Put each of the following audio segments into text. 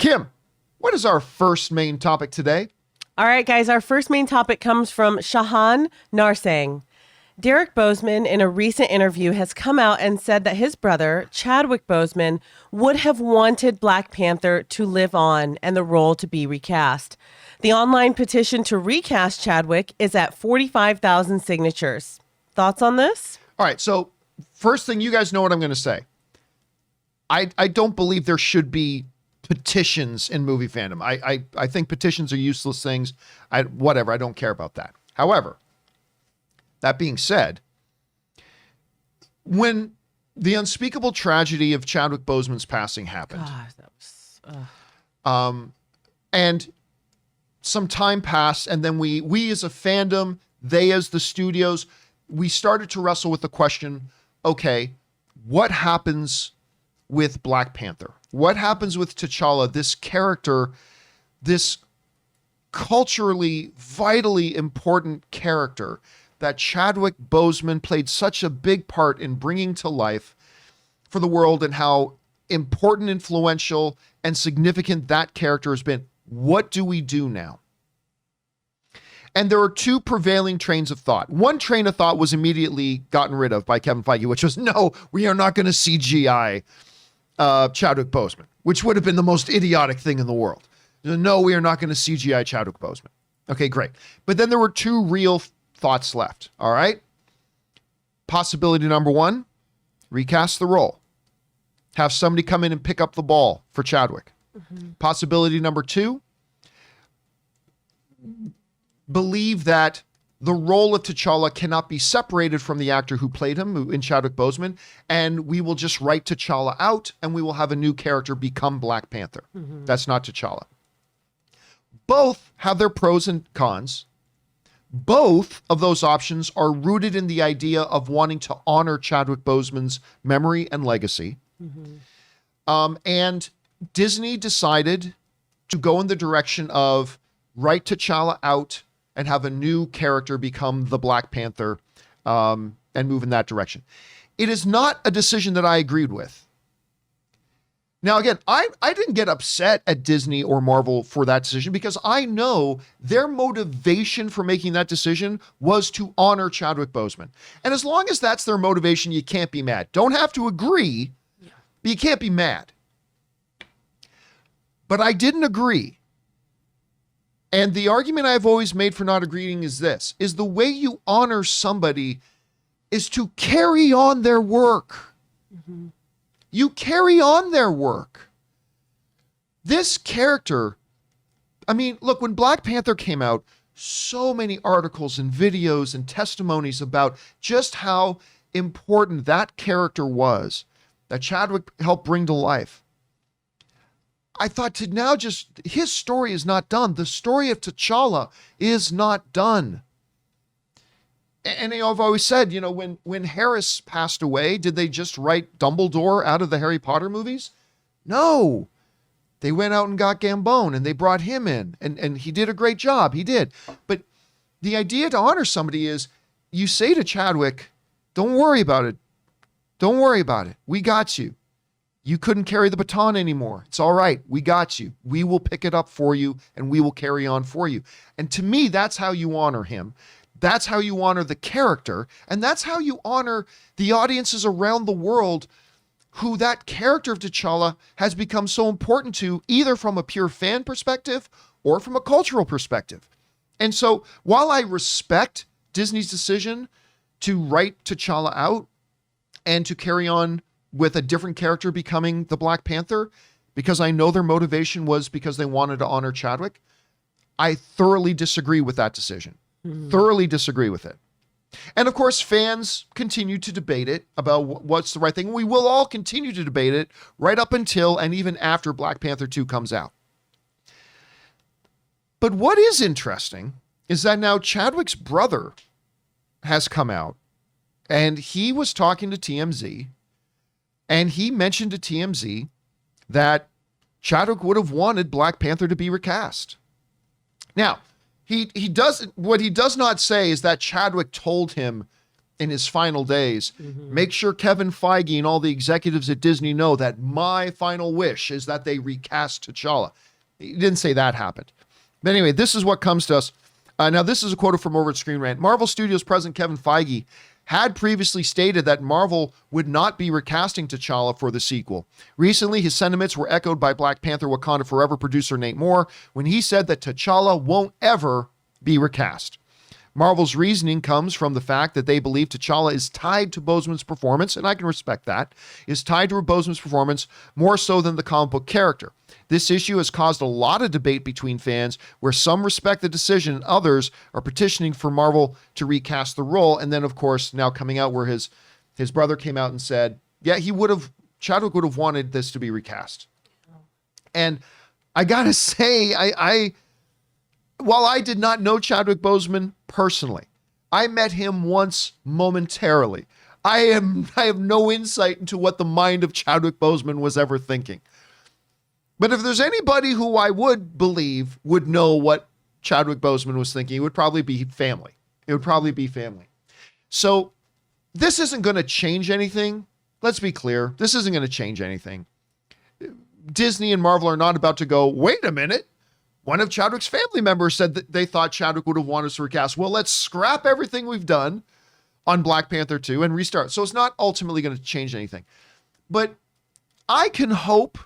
Kim, what is our first main topic today? All right, guys, our first main topic comes from Shahan Narsang. Chadwick Boseman, in a recent interview, has come out and said that his brother, Chadwick Boseman, would have wanted Black Panther to live on and the role to be recast. The online petition to recast Chadwick is at 45,000 signatures. Thoughts on this? All right, so first thing, you guys know what I'm going to say. I don't believe there should be petitions in movie fandom. I think petitions are useless things. Whatever, I don't care about that. However, that being said, when the unspeakable tragedy of Chadwick Boseman's passing happened, God, that was, and some time passed, and then we as a fandom, they as the studios, we started to wrestle with the question, okay, what happens with Black Panther? What happens with T'Challa, this character, this culturally, vitally important character that Chadwick Boseman played such a big part in bringing to life for the world, and how important, influential, and significant that character has been? What do we do now? And there are two prevailing trains of thought. One train of thought was immediately gotten rid of by Kevin Feige, which was, no, we are not going to CGI Chadwick Boseman, which would have been the most idiotic thing in the world. No, we are not going to CGI Chadwick Boseman. Okay, great. But then there were two real thoughts left, all right? Possibility number one, recast the role. Have somebody come in and pick up the ball for Chadwick. Mm-hmm. Possibility number two, believe that the role of T'Challa cannot be separated from the actor who played him in Chadwick Boseman, and we will just write T'Challa out and we will have a new character become Black Panther. Mm-hmm. That's not T'Challa. Both have their pros and cons. Both of those options are rooted in the idea of wanting to honor Chadwick Boseman's memory and legacy. Mm-hmm. And Disney decided to go in the direction of write T'Challa out and have a new character become the Black Panther, and move in that direction. It is not a decision that I agreed with. Now, again, I didn't get upset at Disney or Marvel for that decision, because I know their motivation for making that decision was to honor Chadwick Boseman. And as long as that's their motivation, you can't be mad. Don't have to agree, but you can't be mad. But I didn't agree. And the argument I've always made for not agreeing is this, is the way you honor somebody is to carry on their work. Mm-hmm. You carry on their work. This character, I mean, look, when Black Panther came out, so many articles and videos and testimonies about just how important that character was that Chadwick helped bring to life. I thought to now just, his story is not done. The story of T'Challa is not done. And you know, I've always said, you know, when Harris passed away, did they just write Dumbledore out of the Harry Potter movies? No. They went out and got Gambone and they brought him in, and he did a great job. He did. But the idea to honor somebody is you say to Chadwick, don't worry about it. Don't worry about it. We got you. You couldn't carry the baton anymore. It's all right. We got you. We will pick it up for you and we will carry on for you. And to me, that's how you honor him. That's how you honor the character. And that's how you honor the audiences around the world who that character of T'Challa has become so important to, either from a pure fan perspective or from a cultural perspective. And so while I respect Disney's decision to write T'Challa out and to carry on with a different character becoming the Black Panther, because I know their motivation was because they wanted to honor Chadwick, I thoroughly disagree with that decision. Thoroughly disagree with it. And of course, fans continue to debate it about what's the right thing. We will all continue to debate it right up until and even after Black Panther 2 comes out. But what is interesting is that now Chadwick's brother has come out and he was talking to TMZ, and he mentioned to TMZ that Chadwick would have wanted Black Panther to be recast. Now, what he does not say is that Chadwick told him in his final days, make sure Kevin Feige and all the executives at Disney know that my final wish is that they recast T'Challa. He didn't say that happened. But anyway, this is what comes to us. Now, this is a quote from over at Screen Rant. Marvel Studios President Kevin Feige had previously stated that Marvel would not be recasting T'Challa for the sequel. Recently, his sentiments were echoed by Black Panther Wakanda Forever producer Nate Moore when he said that T'Challa won't ever be recast. Marvel's reasoning comes from the fact that they believe T'Challa is tied to Boseman's performance, and I can respect that, is tied to Boseman's performance more so than the comic book character. This issue has caused a lot of debate between fans, where some respect the decision and others are petitioning for Marvel to recast the role. And then, of course, now coming out where his brother came out and said, yeah, Chadwick would have wanted this to be recast. And I gotta say, while I did not know Chadwick Boseman personally, I met him once momentarily. I have no insight into what the mind of Chadwick Boseman was ever thinking. But if there's anybody who I would believe would know what Chadwick Boseman was thinking, it would probably be family. So this isn't going to change anything. Let's be clear. This isn't going to change anything. Disney and Marvel are not about to go, wait a minute. One of Chadwick's family members said that they thought Chadwick would have wanted us to recast. Well, let's scrap everything we've done on Black Panther 2 and restart. So it's not ultimately going to change anything. But I can hope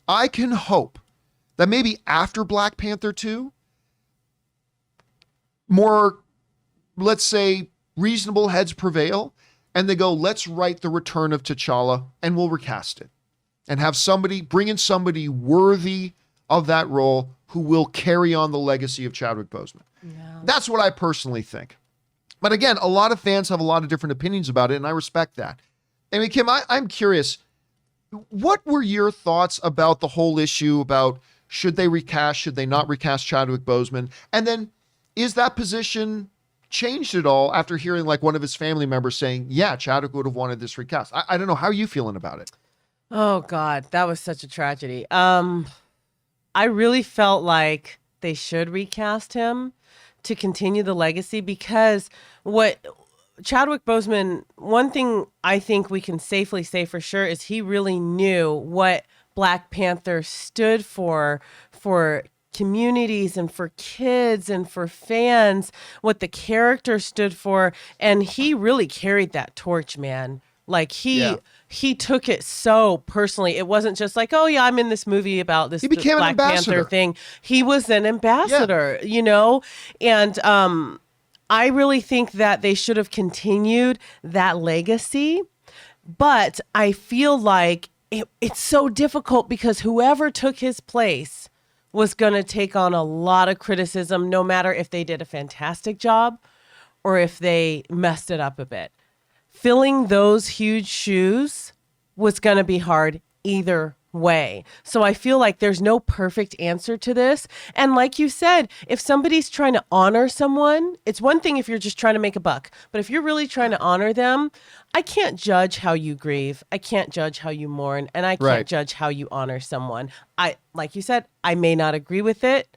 that maybe after Black Panther 2, more, let's say, reasonable heads prevail, and they go, let's write the return of T'Challa, and we'll recast it. And have bring in somebody worthy of that role who will carry on the legacy of Chadwick Boseman. Yeah. That's what I personally think. But again, a lot of fans have a lot of different opinions about it, and I respect that. I mean, Kim, I'm curious, what were your thoughts about the whole issue about should they recast, should they not recast Chadwick Boseman? And then is that position changed at all after hearing like one of his family members saying, yeah, Chadwick would have wanted this recast? I don't know. How are you feeling about it? Oh, God, that was such a tragedy. I really felt like they should recast him to continue the legacy, because what Chadwick Boseman, one thing I think we can safely say for sure is he really knew what Black Panther stood for communities and for kids and for fans, what the character stood for. And he really carried that torch, man. Like he took it so personally. It wasn't just like, oh yeah, I'm in this movie about this Black Panther thing. He was an ambassador, you know? And I really think that they should have continued that legacy. But I feel like it's so difficult because whoever took his place was going to take on a lot of criticism, no matter if they did a fantastic job or if they messed it up a bit. Filling those huge shoes was going to be hard either way. So I feel like there's no perfect answer to this. And like you said, if somebody's trying to honor someone, it's one thing if you're just trying to make a buck. But if you're really trying to honor them, I can't judge how you grieve. I can't judge how you mourn. And I can't judge how you honor someone. Like you said, I may not agree with it.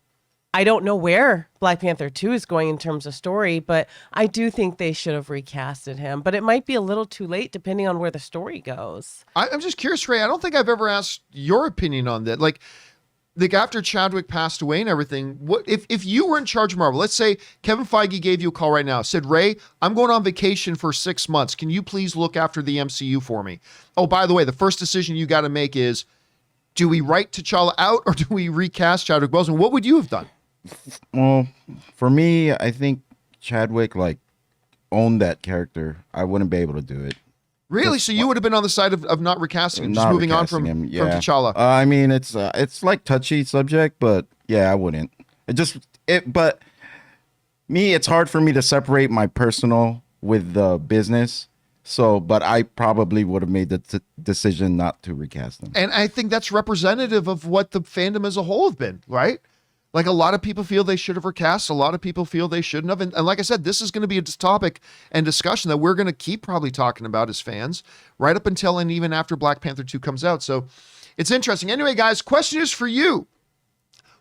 I don't know where Black Panther 2 is going in terms of story, but I do think they should have recasted him. But it might be a little too late depending on where the story goes. I'm just curious, Ray. I don't think I've ever asked your opinion on that. Like after Chadwick passed away and everything, what if you were in charge of Marvel? Let's say Kevin Feige gave you a call right now, said, Ray, I'm going on vacation for 6 months. Can you please look after the MCU for me? Oh, by the way, the first decision you got to make is, do we write T'Challa out or do we recast Chadwick Boseman? What would you have done? Well, for me, I think Chadwick owned that character. I wouldn't be able to do it. Really? So you would have been on the side of not recasting him, just moving on from T'Challa? I mean, it's like touchy subject, but yeah, I wouldn't. But me, it's hard for me to separate my personal with the business. So, but I probably would have made the decision not to recast him. And I think that's representative of what the fandom as a whole have been, right? Like a lot of people feel they should have recast. A lot of people feel they shouldn't have. And like I said, this is going to be a topic and discussion that we're going to keep probably talking about as fans right up until and even after Black Panther 2 comes out. So it's interesting. Anyway, guys, question is for you.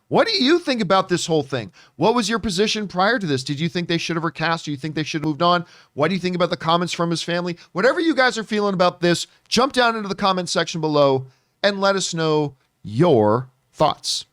What do you think about this whole thing? What was your position prior to this? Did you think they should have recast? Do you think they should have moved on? What do you think about the comments from his family? Whatever you guys are feeling about this, jump down into the comment section below and let us know your thoughts.